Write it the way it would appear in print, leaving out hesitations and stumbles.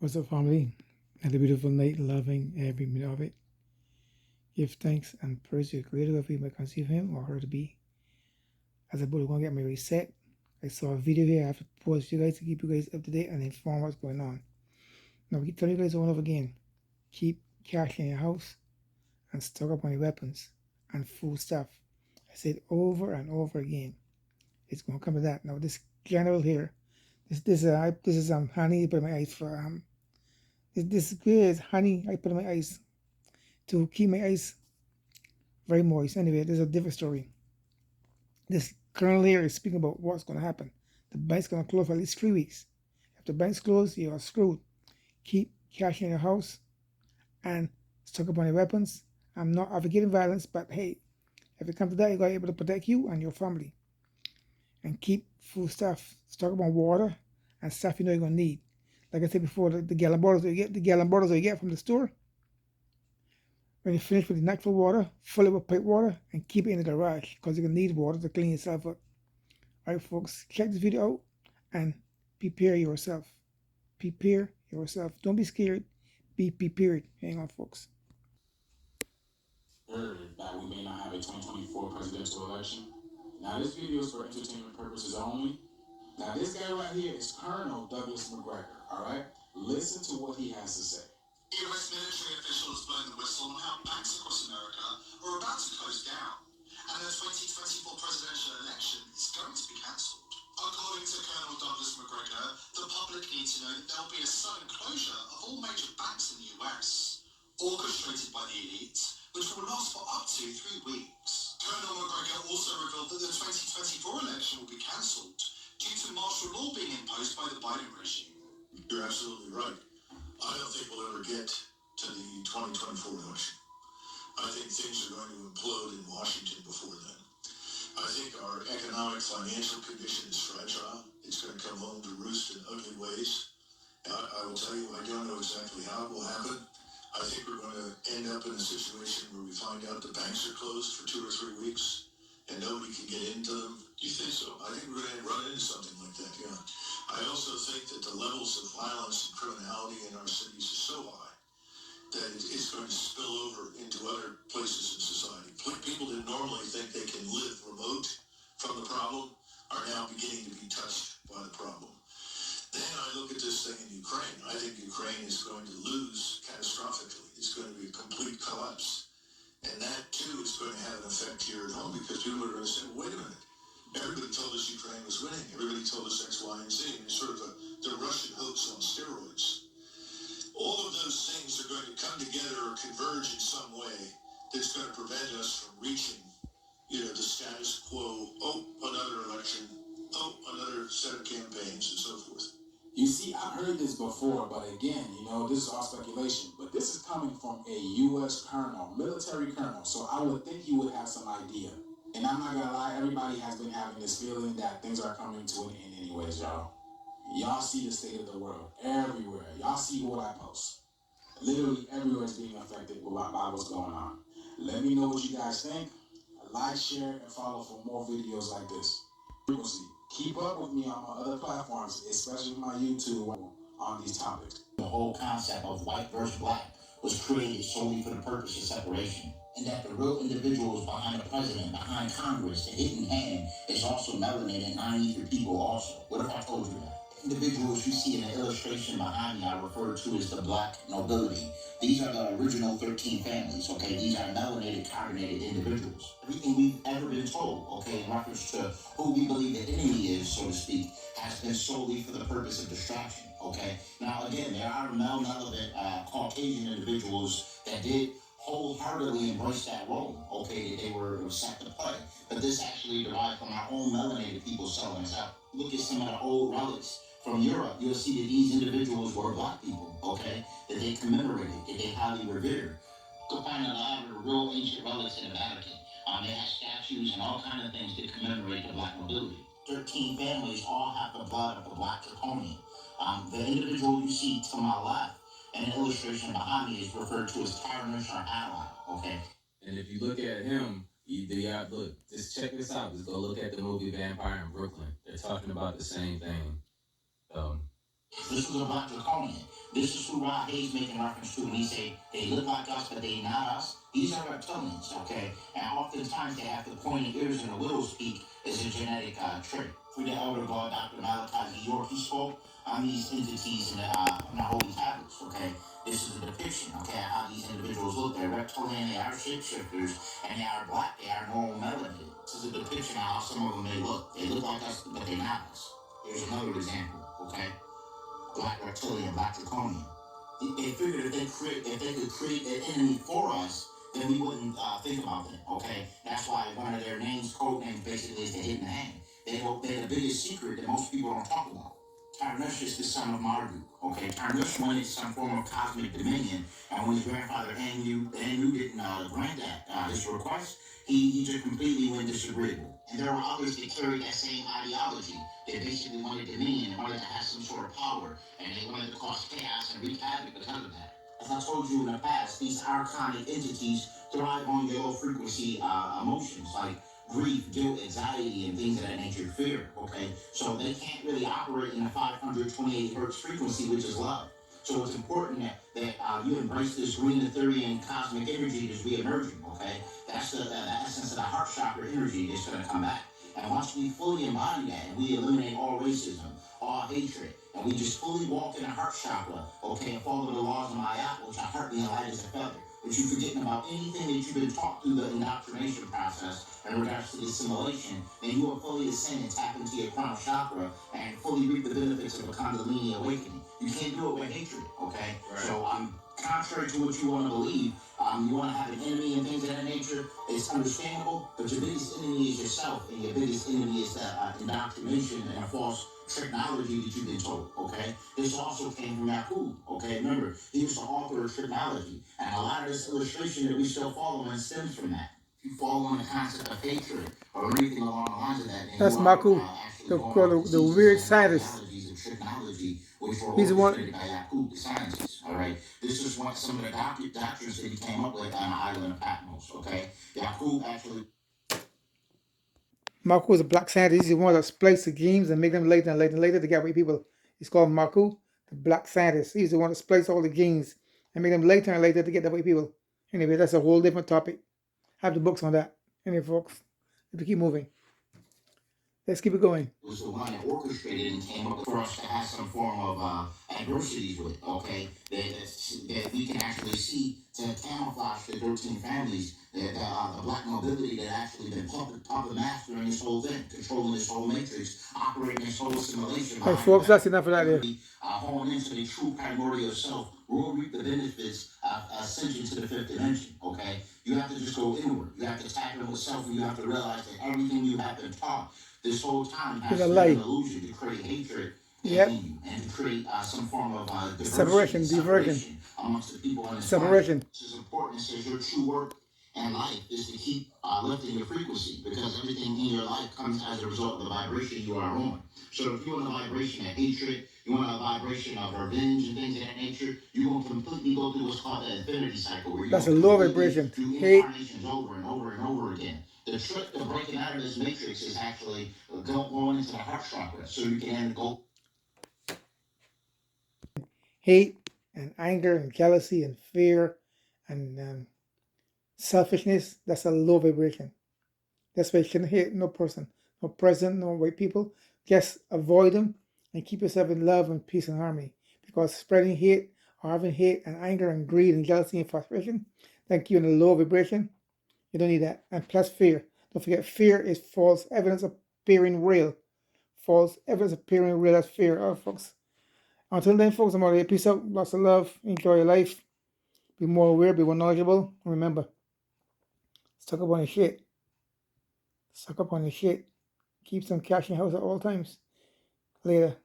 What's up, family? Had a beautiful night, loving every minute of it. Give thanks and praise your Creator if you may conceive Him or her to be. As I going to get my reset, I saw a video here. I have to pause you guys to keep you guys up to date and inform what's going on. Now, we keep telling you guys over and over again, keep cash in your house and stock up on your weapons and food stuff. I said over and over again. It's going to come to that. Now, this general here, this is honey put my eyes for this is honey I put on my eyes to keep my eyes very moist. Anyway, there's a different story. This colonel here is speaking about what's going to happen. The bank's going to close for at least 3 weeks. If the bank's closed, you are screwed. Keep cash in your house and stock up on your weapons. I'm not advocating violence, but hey, if it comes to that, you got to be able to protect you and your family. And keep food stuff, stock up on water and stuff you know you're going to need. Like I said before, the gallon bottles that you get from the store, when you finish with the natural water, fill it with pipe water and keep it in the garage because you're going to need water to clean yourself up. All right, folks, check this video out and prepare yourself. Prepare yourself. Don't be scared. Be prepared. Hang on, folks. Heard that we may not have a 2024 presidential election. Now, this video is for entertainment purposes only. Now, this guy right here is Colonel Douglas McGregor, all right? Listen to what he has to say. US military officials blowing the whistle on how banks across America are about to close down, and the 2024 presidential election is going to be cancelled. According to Colonel Douglas McGregor, the public need to know that there'll be a sudden closure of all major banks in the US, orchestrated by the elite, which will last for up to 3 weeks. Colonel McGregor also revealed that the 2024 election will be cancelled due to martial law being imposed by the Biden regime. You're absolutely right. I don't think we'll ever get to the 2024 election. I think things are going to implode in Washington before then. I think our economic financial condition is fragile. It's going to come home to roost in ugly ways. I will tell you, I don't know exactly how it will happen. I think we're going to end up in a situation where we find out the banks are closed for 2 or 3 weeks and nobody can get into them. Do you think so? I think we're going to run into something like that, yeah. I also think that the levels of violence and criminality in our cities is so high that it's going to spill over into other places in society. People that normally think they can live remote from the problem are now beginning to be touched by the problem. Then I look at this thing in Ukraine. I think Ukraine is going to lose catastrophically. It's going to be a complete collapse. And that, too, is going to have an effect here at home because people are going to say, well, wait a minute. Everybody told us Ukraine was winning. Everybody told us X, Y, and Z. And it's sort of the Russian hoax on steroids. All of those things are going to come together or converge in some way that's going to prevent us from reaching, the status quo. Oh, another election. Oh, another set of campaigns and so forth. You see, I've heard this before, but again, this is all speculation. But this is coming from a U.S. colonel, military colonel, so I would think you would have some idea. And I'm not gonna lie, everybody has been having this feeling that things are coming to an end anyways, y'all. Y'all see the state of the world everywhere. Y'all see what I post. Literally everywhere is being affected by what's going on. Let me know what you guys think. Like, share, and follow for more videos like this. Frequency. Keep up with me on my other platforms, especially my YouTube on these topics. The whole concept of white versus black was created solely for the purpose of separation. And that the real individuals behind the president, behind Congress, the hidden hand, is also melanated non-ether people also. What if I told you that? Individuals you see in the illustration behind me I refer to as the black nobility. These are the original 13 families, okay? These are melanated, carbonated individuals. Everything we've ever been told, okay, in reference to who we believe the enemy is, so to speak, has been solely for the purpose of distraction, okay? Now, again, there are male-relevant Caucasian individuals that did wholeheartedly embrace that role, okay, that they were set to play. But this actually derived from our own melanated people selling us out. Look at some of the old relics from Europe. You'll see that these individuals were black people, okay, that they commemorated, that they highly revered. You'll find a lot of real ancient relics in the Vatican. They have statues and all kinds of things that commemorate the black nobility. 13 families all have the blood of the black draconian. The individual you see to my left, and the illustration behind me is referred to as Tyrannus or ally, okay? And if you look at him, look, just check this out. Just go look at the movie Vampire in Brooklyn. They're talking about the same thing. This was a black draconian. This is who Rod Hayes making reference to when he say they look like us, but they not us. These are reptilians, okay? And oftentimes they have the pointy ears and the widow's peak as a genetic trait. For the elder God, Dr. Malachi York, he spoke on these entities in the Holy Tablets, okay? This is a depiction, okay, of how these individuals look. They're reptilian, they are shapeshifters, and they are black, they are normal melanated. This is a depiction of how some of them may look. They look like us, but they're not us. Here's another example, okay? Black reptilian, black draconian. They figured if they could create an enemy for us, then we wouldn't think about them, okay? That's why one of their names, code names, basically is the hidden hand. They're the biggest secret that most people don't talk about. Tarnush is the son of Marduk, okay? Tarnush wanted some form of cosmic dominion, and when his grandfather Anu didn't grant that his request, he just completely went disagreeable. And there were others that carried that same ideology. They basically wanted dominion and wanted to have some sort of power, and they wanted to cause chaos and wreak havoc because of that. As I told you in the past, these archonic entities thrive on your low frequency emotions like grief, guilt, anxiety, and things of that nature, fear, okay? So they can't really operate in a 528 hertz frequency, which is love. So it's important that you embrace this green Ethereum cosmic energy that's re-emerging, okay? That's the essence of the heart chakra energy that's going to come back. And once we fully embody that and we eliminate all racism, all hatred, and we just fully walk in the heart chakra, okay, and follow the laws of Ma'at, which are heart being light as a feather, but you're forgetting about anything that you've been taught through the indoctrination process in regards to the assimilation, then you will fully ascend and tap into your crown chakra and fully reap the benefits of a Kundalini awakening. You can't do it with hatred, okay? Right. So contrary to what you want to believe, you want to have an enemy and things of that nature. It's understandable, but your biggest enemy is yourself, and your biggest enemy is the indoctrination and a false technology that you've been told, okay? This also came from Yakub, okay? Remember, he was the author of technology, and a lot of this illustration that we still following stems from that. If you follow on the concept of hatred or anything along the lines of that, then That's you are Maku, the weird scientist. He's the one. By Yakub, the scientist, all right? This is what some of the doctrines that he came up with on the island of Patmos, okay? Yakub actually... Maku is a black scientist. He's the one that splits the games and make them later and later and later to get away people. He's called Maku, the black scientist. He's the one that splits all the games and make them later and later to get away people. Anyway, that's a whole different topic. I have the books on that. Anyway, folks, let's keep moving. Let's keep it going. Was the one that orchestrated and came up for us to have some form of adversities with, okay? That we can actually see to camouflage the 13 families, the black nobility that actually been puppet mastering this whole thing, controlling this whole matrix, operating this whole simulation. Hey, folks, that's enough of that there. Hone into the true primordial self, will reap the benefits of ascension to the fifth dimension, okay? You have to just go inward. You have to tap in with self, and you have to realize that everything you have been taught this whole time has been an illusion to create hatred in you and to create some form of separation, diversion amongst the people on the separation. This is important. It says your true work and life is to keep lifting your frequency, because everything in your life comes as a result of the vibration you are on. So if you want a vibration of hatred, you want a vibration of revenge and things of that nature, you're going to completely go through what's called the infinity cycle. Where that's a low vibration. Do incarnations over and over and over again. The trick to breaking out of this matrix is actually going into the heart chakra, so you can go. Hate and anger and jealousy and fear and selfishness, that's a low vibration. That's why you shouldn't hate no person, no president, no white people. Just avoid them and keep yourself in love and peace and harmony. Because spreading hate or having hate and anger and greed and jealousy and frustration, then keep you in a low vibration. You don't need that. And plus fear. Don't forget, fear is false evidence appearing real. False evidence appearing real. That's fear. All right, folks. Until then, folks, I'm out here. Peace out. Lots of love. Enjoy your life. Be more aware. Be more knowledgeable. Remember, suck up on your shit. Suck up on your shit. Keep some cash in your house at all times. Later.